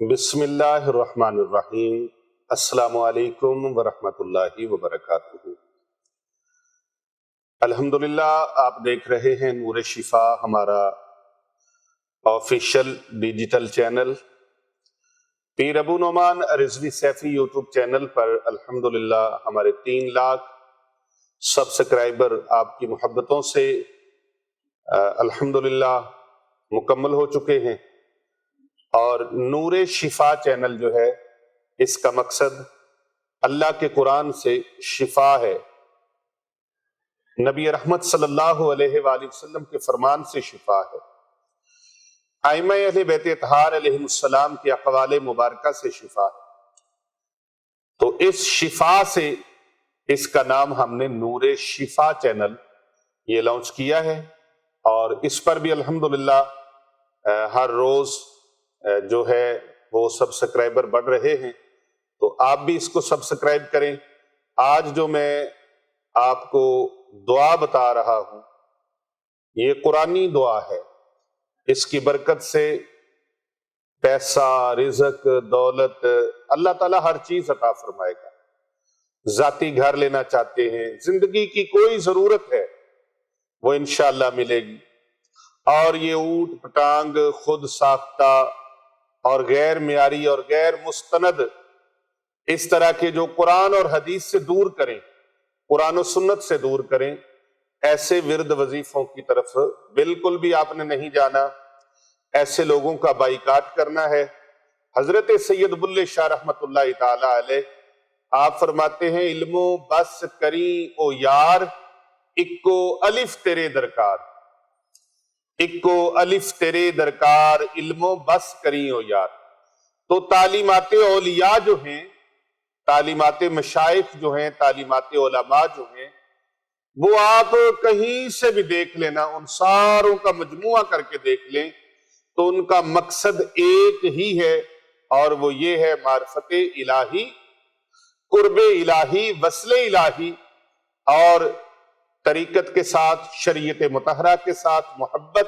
بسم اللہ الرحمن الرحیم۔ السلام علیکم ورحمۃ اللہ وبرکاتہ۔ الحمدللہ آپ دیکھ رہے ہیں نور شفا، ہمارا آفیشیل ڈیجیٹل چینل۔ پیر ابو نعمان رضوی سیفی یوٹیوب چینل پر الحمدللہ ہمارے 3 لاکھ سبسکرائبر آپ کی محبتوں سے الحمدللہ مکمل ہو چکے ہیں، اور نور شفا چینل جو ہے اس کا مقصد اللہ کے قرآن سے شفا ہے، نبی رحمت صلی اللہ علیہ وآلہ وسلم کے فرمان سے شفا ہے، ائمہ اہل بیت اطہار علیہ السلام کے اقوال مبارکہ سے شفا ہے۔ تو اس شفا سے اس کا نام ہم نے نور شفا چینل یہ لانچ کیا ہے، اور اس پر بھی الحمدللہ ہر روز جو ہے وہ سبسکرائبر بڑھ رہے ہیں، تو آپ بھی اس کو سبسکرائب کریں۔ آج جو میں آپ کو دعا بتا رہا ہوں یہ قرآنی دعا ہے، اس کی برکت سے پیسہ، رزق، دولت اللہ تعالیٰ ہر چیز عطا فرمائے گا۔ ذاتی گھر لینا چاہتے ہیں، زندگی کی کوئی ضرورت ہے وہ انشاءاللہ ملے گی، اور یہ اونٹ پٹانگ خود ساختہ اور غیر معیاری اور غیر مستند اس طرح کے جو قرآن اور حدیث سے دور کریں، قرآن و سنت سے دور کریں، ایسے ورد وظیفوں کی طرف بالکل بھی آپ نے نہیں جانا، ایسے لوگوں کا بائیکاٹ کرنا ہے۔ حضرت سید بلے شاہ رحمت اللہ تعالی علیہ آپ فرماتے ہیں، علمو بس کری او یار، اکو الف تیرے درکار، اکو الف تیرے درکار، علمو بس کری او یار۔ تو تعلیمات اولیاء جو ہیں، تعلیمات مشائخ جو ہیں، تعلیمات علماء جو ہیں، وہ آپ کہیں سے بھی دیکھ لینا، ان ساروں کا مجموعہ کر کے دیکھ لیں تو ان کا مقصد ایک ہی ہے، اور وہ یہ ہے معرفت الہی، قرب الہی، وصل الہی، اور طریقت کے ساتھ، شریعت مطہرہ کے ساتھ محبت،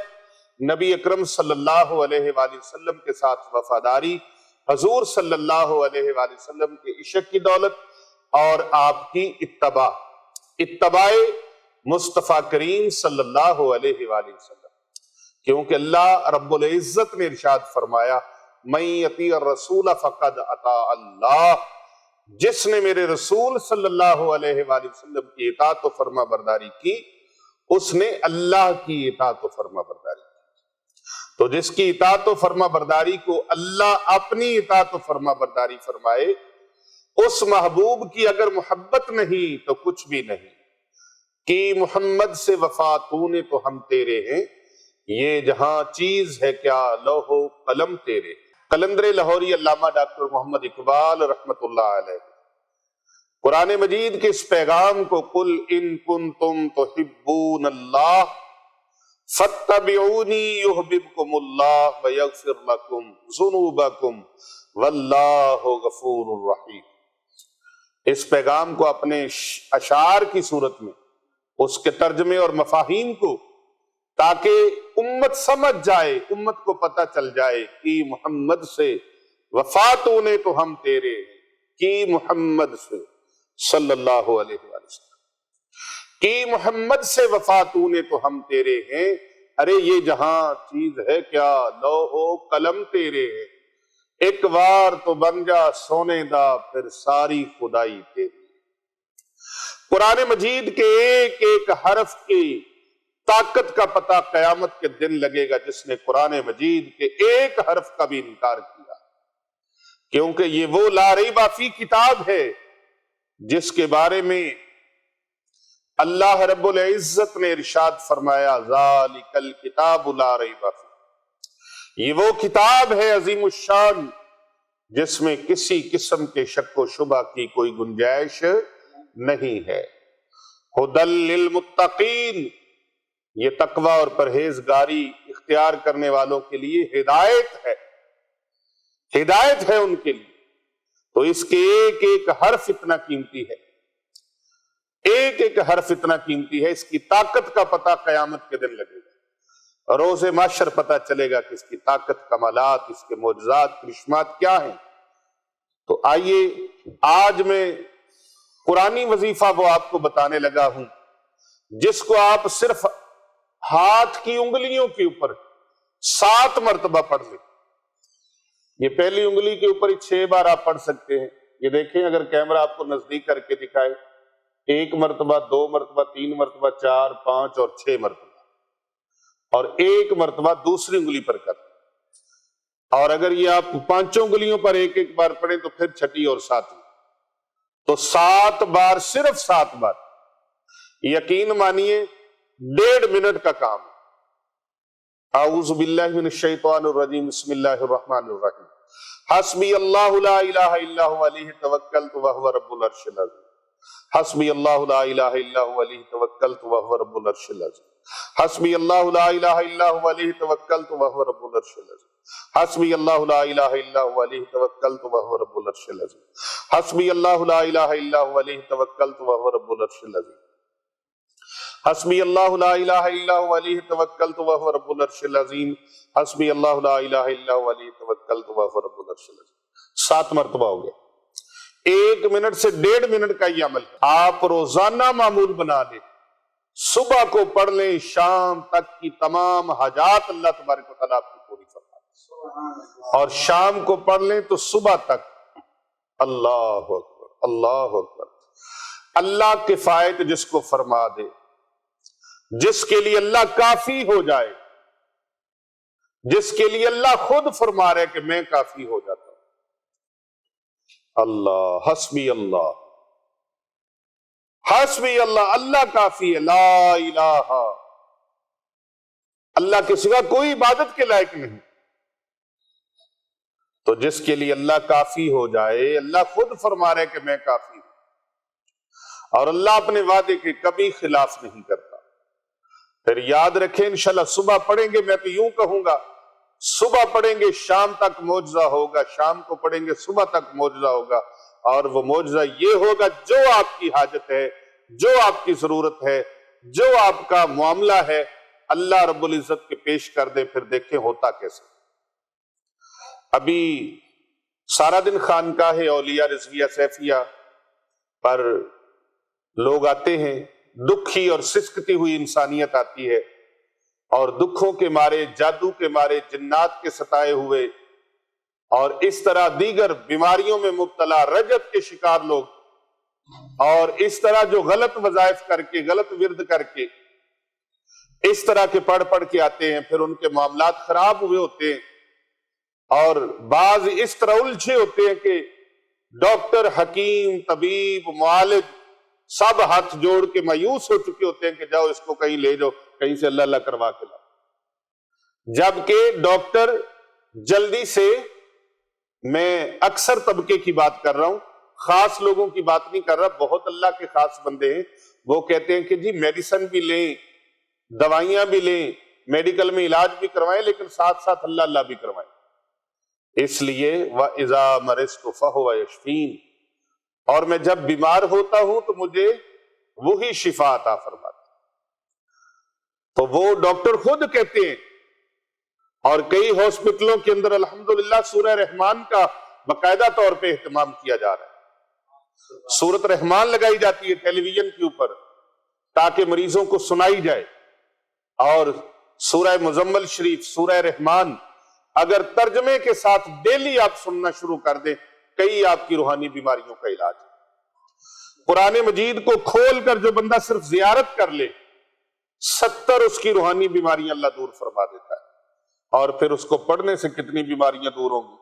نبی اکرم صلی اللہ علیہ وآلہ وسلم کے ساتھ وفاداری، حضور صلی اللہ علیہ وآلہ وسلم کے عشق کی دولت، اور آپ کی اتباع مصطفیٰ کریم صلی اللہ علیہ وآلہ وسلم، کیونکہ اللہ رب العزت نے ارشاد فرمایا، من یطیع الرسول فقد اطاع اللہ، جس نے میرے رسول صلی اللہ علیہ وآلہ وسلم کی اطاعت و فرما برداری کی، اس نے اللہ کی اطاعت و فرما برداری کی۔ تو جس کی اطاعت و فرما برداری کو اللہ اپنی اطاعت و فرما برداری فرمائے، اس محبوب کی اگر محبت نہیں تو کچھ بھی نہیں۔ کہ محمد سے وفا تو نے تو ہم تیرے ہیں، یہ جہاں چیز ہے کیا لوح و قلم تیرے۔ قلندر لاہوری علامہ ڈاکٹر محمد اقبال رحمت اللہ علیہ قرآن مجید کے اس پیغام کو قل ان کنتم تحبون اللہ فاتبعونی یحببکم اللہ ویغفر لکم ذنوبکم واللہ غفور الرحیم۔ اس پیغام کو اپنے اشعار کی صورت میں، اس کے ترجمے اور مفاہیم کو، تاکہ امت سمجھ جائے، امت کو پتہ چل جائے کہ محمد سے وفا تو نے تو ہم تیرے ہیں، کہ محمد سے صلی اللہ علیہ وآلہ وسلم، کہ محمد سے وفا تو نے تو ہم تیرے ہیں، ارے یہ جہاں چیز ہے کیا لوح و قلم تیرے ہیں، ایک وار تو بن جا سونے دا پھر ساری خدائی تیری۔ قرآن مجید کے ایک ایک حرف کی طاقت کا پتہ قیامت کے دن لگے گا جس نے قرآن مجید کے ایک حرف کا بھی انکار کیا، کیونکہ یہ وہ لا ریب فی کتاب ہے جس کے بارے میں اللہ رب العزت نے ارشاد فرمایا، ذالک الکتاب لا ریب فیہ، یہ وہ کتاب ہے عظیم الشان جس میں کسی قسم کے شک و شبہ کی کوئی گنجائش نہیں ہے۔ ھدی للمتقین، یہ تقوی اور پرہیزگاری اختیار کرنے والوں کے لیے ہدایت ہے، ہدایت ہے ان کے لیے۔ تو اس کے ایک ایک حرف اتنا قیمتی ہے، ایک ایک حرف اتنا قیمتی ہے، اس کی طاقت کا پتہ قیامت کے دن لگے گا۔ روز محشر پتہ چلے گا کہ اس کی طاقت، کمالات، اس کے معجزات، کرشمات کیا ہیں۔ تو آئیے آج میں قرآنی وظیفہ وہ آپ کو بتانے لگا ہوں جس کو آپ صرف ہاتھ کی انگلیوں کے اوپر 7 مرتبہ پڑھ لیں۔ یہ پہلی انگلی کے اوپر ہی 6 بار آپ پڑھ سکتے ہیں۔ یہ دیکھیں اگر کیمرہ آپ کو نزدیک کر کے دکھائے، 1 مرتبہ، 2 مرتبہ، 3 مرتبہ، 4، 5 اور 6 مرتبہ، اور 1 مرتبہ دوسری انگلی پر کر۔ اور اگر یہ آپ 5 انگلیوں پر 1 بار پڑھیں تو پھر 6 اور 7، تو 7 بار، صرف 7 بار، یقین مانیے 1.5 منٹ کا کام ہے۔ اعوذ باللہ من الشیطان الرجیم، بسم اللہ الرحمن الرحیم، حسبی اللہ لا الہ الا هو علیہ توکلت وہو رب العرش العظیم، حسبی اللہ لا الہ الا هو علیہ توکلت وہو رب العرش العظیم، حسبی اللہ لا الہ الا هو علیہ توکلت وہو رب العرش العظیم، حسبی اللہ لا الہ الا هو علیہ توکلت وہو رب العرش العظیم، حسبی اللہ لا الہ الا هو علیہ توکلت وہو رب العرش العظیم، حسبی اللہ لا الہ الا هو علیہ توکلت وہو رب العرش العظیم، حسبی اللہ لا الہ الا هو علیہ توکلت وہو رب العرش العظیم۔ 7 مرتبہ ہو گیا۔ 1 منٹ سے 1.5 منٹ کا یہ عمل آپ روزانہ معمول بنا لیں۔ صبح کو پڑھ لیں، شام تک کی تمام حاجات اللہ تبارک و تعالیٰ آپ کی پوری فرما دے، اور شام کو پڑھ لیں تو صبح تک۔ اللہ اکبر، اللہ اکبر۔ اللہ کفایت جس کو فرما دے، جس کے لیے اللہ کافی ہو جائے، جس کے لیے اللہ خود فرما رہے کہ میں کافی ہو جاتا ہوں۔ اللہ، حسبی اللہ، حسبی اللہ، اللہ کافی ہے، لا الہ، اللہ کے سوا کوئی عبادت کے لائق نہیں۔ تو جس کے لیے اللہ کافی ہو جائے، اللہ خود فرما رہے کہ میں کافی ہوں، اور اللہ اپنے وعدے کے کبھی خلاف نہیں کرتا۔ پھر یاد رکھیں انشاءاللہ صبح پڑھیں گے، میں تو یوں کہوں گا صبح پڑھیں گے شام تک معجزہ ہوگا، شام کو پڑھیں گے صبح تک معجزہ ہوگا، اور وہ معجزہ یہ ہوگا جو آپ کی حاجت ہے، جو آپ کی ضرورت ہے، جو آپ کا معاملہ ہے، اللہ رب العزت کے پیش کر دے، پھر دیکھیں ہوتا کیسے۔ ابھی سارا دن خانقاہ اولیاء رضویہ سیفیہ پر لوگ آتے ہیں، دکھی اور سسکتی ہوئی انسانیت آتی ہے، اور دکھوں کے مارے، جادو کے مارے، جنات کے ستائے ہوئے، اور اس طرح دیگر بیماریوں میں مبتلا، رجت کے شکار لوگ، اور اس طرح جو غلط وظائف کر کے، غلط ورد کر کے، اس طرح کے پڑھ کے آتے ہیں، پھر ان کے معاملات خراب ہوئے ہوتے ہیں، اور بعض اس طرح الجھے ہوتے ہیں کہ ڈاکٹر، حکیم، طبیب، معالج سب ہاتھ جوڑ کے مایوس ہو چکے ہوتے ہیں کہ جاؤ اس کو کہیں لے جاؤ، کہیں سے اللہ اللہ کروا کے لاؤ۔ جبکہ ڈاکٹر جلدی سے، میں اکثر طبقے کی بات کر رہا ہوں، خاص لوگوں کی بات نہیں کر رہا، بہت اللہ کے خاص بندے ہیں، وہ کہتے ہیں کہ جی میڈیسن بھی لیں، دوائیاں بھی لیں، میڈیکل میں علاج بھی کروائیں، لیکن ساتھ ساتھ اللہ اللہ بھی کروائیں۔ اس لیے وَإِذَا مَرِضْتُ فَهُوَ يَشْفِينِ، اور میں جب بیمار ہوتا ہوں تو مجھے وہی شفا عطا فرماتا۔ تو وہ ڈاکٹر خود کہتے ہیں، اور کئی ہاسپٹلوں کے اندر الحمدللہ سورہ رحمان کا باقاعدہ طور پہ اہتمام کیا جا رہا ہے، سورۃ رحمان لگائی جاتی ہے ٹیلی ویژن کے اوپر تاکہ مریضوں کو سنائی جائے، اور سورہ مزمل شریف، سورہ رحمان اگر ترجمے کے ساتھ ڈیلی آپ سننا شروع کر دیں، کئی آپ کی روحانی بیماریوں کا علاج ہے۔ قرآن مجید کو کھول کر جو بندہ صرف زیارت کر لے، 70 اس کی روحانی بیماریاں اللہ دور فرما دیتا ہے، اور پھر اس کو پڑھنے سے کتنی بیماریاں دور ہوں گی،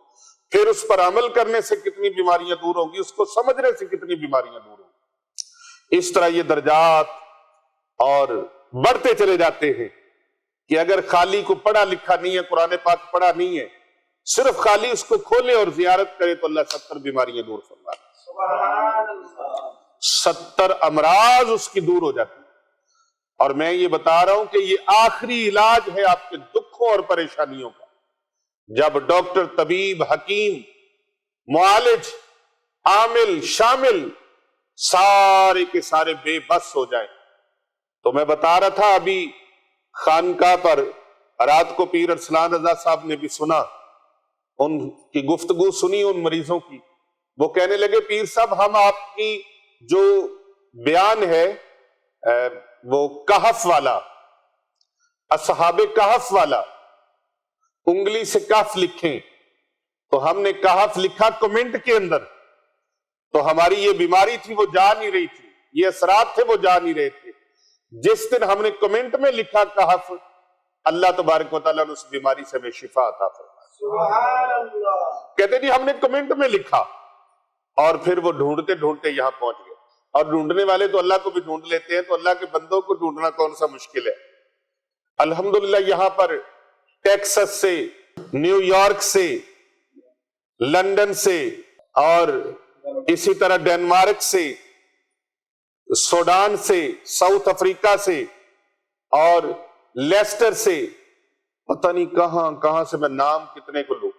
پھر اس پر عمل کرنے سے کتنی بیماریاں دور ہوں گی، اس کو سمجھنے سے کتنی بیماریاں دور ہوں گی۔ اس طرح یہ درجات اور بڑھتے چلے جاتے ہیں کہ اگر خالی کو پڑھا لکھا نہیں ہے، قرآن پاک پڑھا نہیں ہے، صرف خالی اس کو کھولے اور زیارت کرے تو اللہ 70 بیماریاں دور فرما دے، 70 امراض اس کی دور ہو جاتی ہیں۔ اور میں یہ بتا رہا ہوں کہ یہ آخری علاج ہے آپ کے دکھوں اور پریشانیوں کا۔ جب ڈاکٹر، طبیب، حکیم، معالج، عامل، شامل سارے کے سارے بے بس ہو جائیں۔ تو میں بتا رہا تھا ابھی خانقاہ پر رات کو پیر ارسلان رضا صاحب نے بھی سنا، ان کی گفتگو سنی ان مریضوں کی، وہ کہنے لگے پیر صاحب ہم آپ کی جو بیان ہے وہ کہف والا، اصحاب کہف والا، انگلی سے کہف لکھیں، تو ہم نے کہف لکھا کمنٹ کے اندر، تو ہماری یہ بیماری تھی وہ جا نہیں رہی تھی، یہ اثرات تھے وہ جا نہیں رہے تھے۔ جس دن ہم نے کمنٹ میں لکھا کہف، اللہ تبارک و تعالیٰ نے اس بیماری سے ہمیں شفا عطا فرمائی۔ سبحان اللہ۔ کہتے جی ہم نے کمنٹ میں لکھا، اور پھر وہ ڈھونڈتے ڈھونڈتے یہاں پہنچ گئے، اور ڈھونڈنے والے تو اللہ کو بھی ڈھونڈ لیتے ہیں، تو اللہ کے بندوں کو ڈھونڈنا کون سا مشکل ہے۔ الحمدللہ یہاں پر ٹیکسس سے، نیو یارک سے، لندن سے، اور اسی طرح ڈنمارک سے، سوڈان سے، ساؤتھ افریقہ سے، اور لیسٹر سے، پتہ نہیں کہاں کہاں سے، میں نام کتنے کو لوں،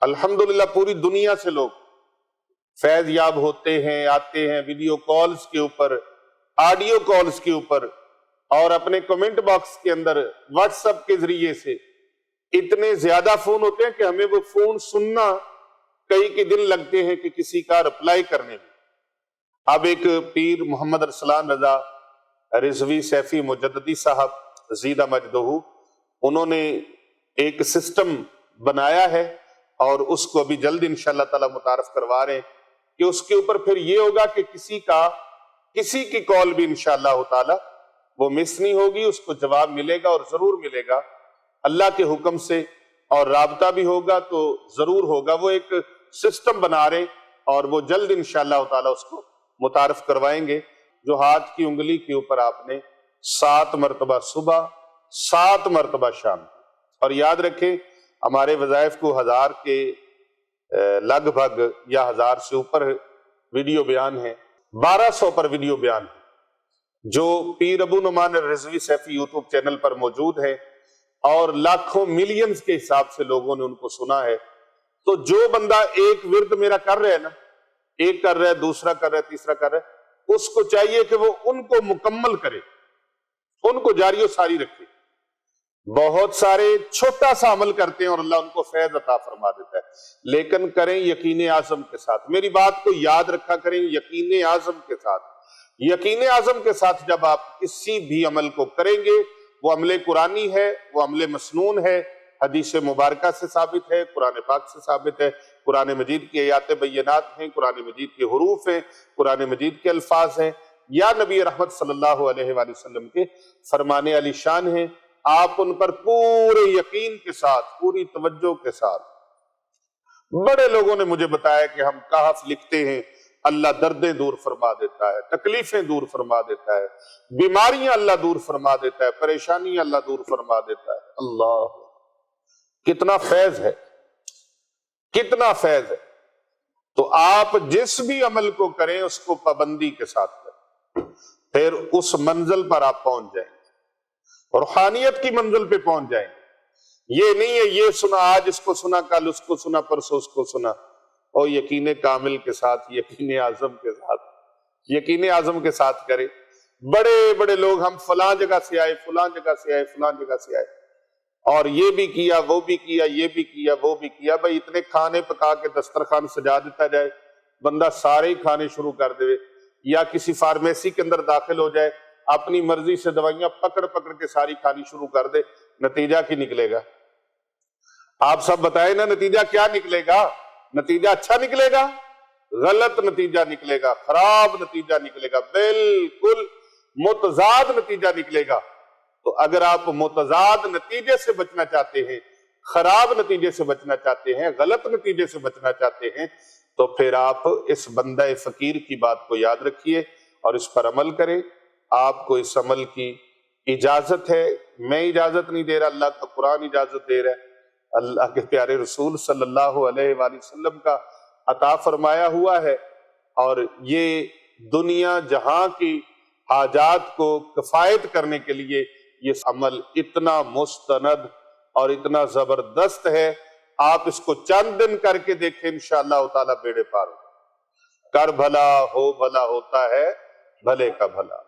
الحمدللہ پوری دنیا سے لوگ فیض یاب ہوتے ہیں، آتے ہیں ویڈیو کالز کے اوپر، آڈیو کالز کے اوپر، اور اپنے کمنٹ باکس کے اندر واٹس ایپ کے ذریعے سے اتنے زیادہ فون ہوتے ہیں کہ ہمیں وہ فون سننا کئی کے دن لگتے ہیں کہ کسی کا رپلائی کرنے میں۔ اب ایک پیر محمد ارسلان رضا رضوی سیفی مجددی صاحب زیدہ مجدہ، انہوں نے ایک سسٹم بنایا ہے، اور اس کو ابھی جلد انشاءاللہ تعالی متعارف کروا رہے ہیں کہ اس کے اوپر پھر یہ ہوگا کہ کسی کی کال بھی انشاءاللہ تعالی وہ مس نہیں ہوگی، اس کو جواب ملے گا، اور ضرور ملے گا اللہ کے حکم سے، اور رابطہ بھی ہوگا تو ضرور ہوگا۔ وہ ایک سسٹم بنا رہے، اور وہ جلد انشاءاللہ تعالی اس کو متعارف کروائیں گے، جو ہاتھ کی انگلی کے اوپر آپ نے 7 مرتبہ صبح، 7 مرتبہ شام، اور یاد رکھیں ہمارے وظائف کو 1000 کے لگ بھگ یا 1000 سے اوپر ویڈیو بیان ہیں، 1200 پر ویڈیو بیان ہیں جو پیر ابو نعمان الرضوی سیفی یوٹیوب چینل پر موجود ہے، اور لاکھوں ملینز کے حساب سے لوگوں نے ان کو سنا ہے۔ تو جو بندہ ایک ورد میرا کر رہا ہے نا، ایک کر رہا ہے، دوسرا کر رہا ہے، تیسرا کر رہا ہے، اس کو چاہیے کہ وہ ان کو مکمل کرے، ان کو جاری و ساری رکھے۔ بہت سارے چھوٹا سا عمل کرتے ہیں اور اللہ ان کو فیض عطا فرما دیتا ہے، لیکن کریں یقین عظم کے ساتھ۔ میری بات کو یاد رکھا کریں، یقین عظم کے ساتھ۔ یقین عظم کے ساتھ جب آپ کسی بھی عمل کو کریں گے، وہ عمل قرآنی ہے، وہ عمل مسنون ہے، حدیث مبارکہ سے ثابت ہے، قرآن پاک سے ثابت ہے، قرآن مجید کی آیات بینات ہیں، قرآن مجید کے حروف ہیں، قرآن مجید کے الفاظ ہیں، یا نبی رحمت صلی اللہ علیہ وآلہ وسلم کے فرمان علی شان ہیں۔ آپ ان پر پورے یقین کے ساتھ، پوری توجہ کے ساتھ۔ بڑے لوگوں نے مجھے بتایا کہ ہم کہف لکھتے ہیں، اللہ دردیں دور فرما دیتا ہے، تکلیفیں دور فرما دیتا ہے، بیماریاں اللہ دور فرما دیتا ہے، پریشانیاں اللہ دور فرما دیتا ہے۔ اللہ، کتنا فیض ہے، کتنا فیض ہے۔ تو آپ جس بھی عمل کو کریں اس کو پابندی کے ساتھ کریں، پھر اس منزل پر آپ پہنچ جائیں، روحانیت کی منزل پہ پہنچ جائیں۔ یہ نہیں ہے یہ سنا آج اس کو سنا، کل اس کو سنا، پرسوں اس کو سنا، اور یقین کامل کے ساتھ، یقین اعظم کے ساتھ، یقین اعظم کے ساتھ کرے۔ بڑے بڑے لوگ ہم فلاں جگہ سے آئے، فلاں جگہ سے آئے، فلاں جگہ سے آئے، اور یہ بھی کیا، وہ بھی کیا، یہ بھی کیا، وہ بھی کیا۔ بھائی اتنے کھانے پکا کے دسترخوان سجا دیتا جائے، بندہ سارے ہی کھانے شروع کر دے، یا کسی فارمیسی کے اندر داخل ہو جائے، اپنی مرضی سے دوائیاں پکڑ پکڑ کے ساری کھانی شروع کر دے، نتیجہ کی نکلے گا؟ آپ سب بتائیں نا، نتیجہ کیا نکلے گا؟ نتیجہ اچھا نکلے گا؟ غلط نتیجہ نکلے گا، خراب نتیجہ نکلے گا، بالکل متضاد نتیجہ نکلے گا۔ تو اگر آپ متضاد نتیجے سے بچنا چاہتے ہیں، خراب نتیجے سے بچنا چاہتے ہیں، غلط نتیجے سے بچنا چاہتے ہیں، تو پھر آپ اس بندہ فقیر کی بات کو یاد رکھیے اور اس پر عمل کریں۔ آپ کو اس عمل کی اجازت ہے، میں اجازت نہیں دے رہا، اللہ کا قرآن اجازت دے رہا ہے، اللہ کے پیارے رسول صلی اللہ علیہ وآلہ وسلم کا عطا فرمایا ہوا ہے، اور یہ دنیا جہاں کی حاجات کو کفایت کرنے کے لیے یہ عمل اتنا مستند اور اتنا زبردست ہے۔ آپ اس کو چند دن کر کے دیکھیں، انشاءاللہ تعالی بیڑے پار ہو، کر بھلا ہو بھلا ہوتا ہے بھلے کا بھلا۔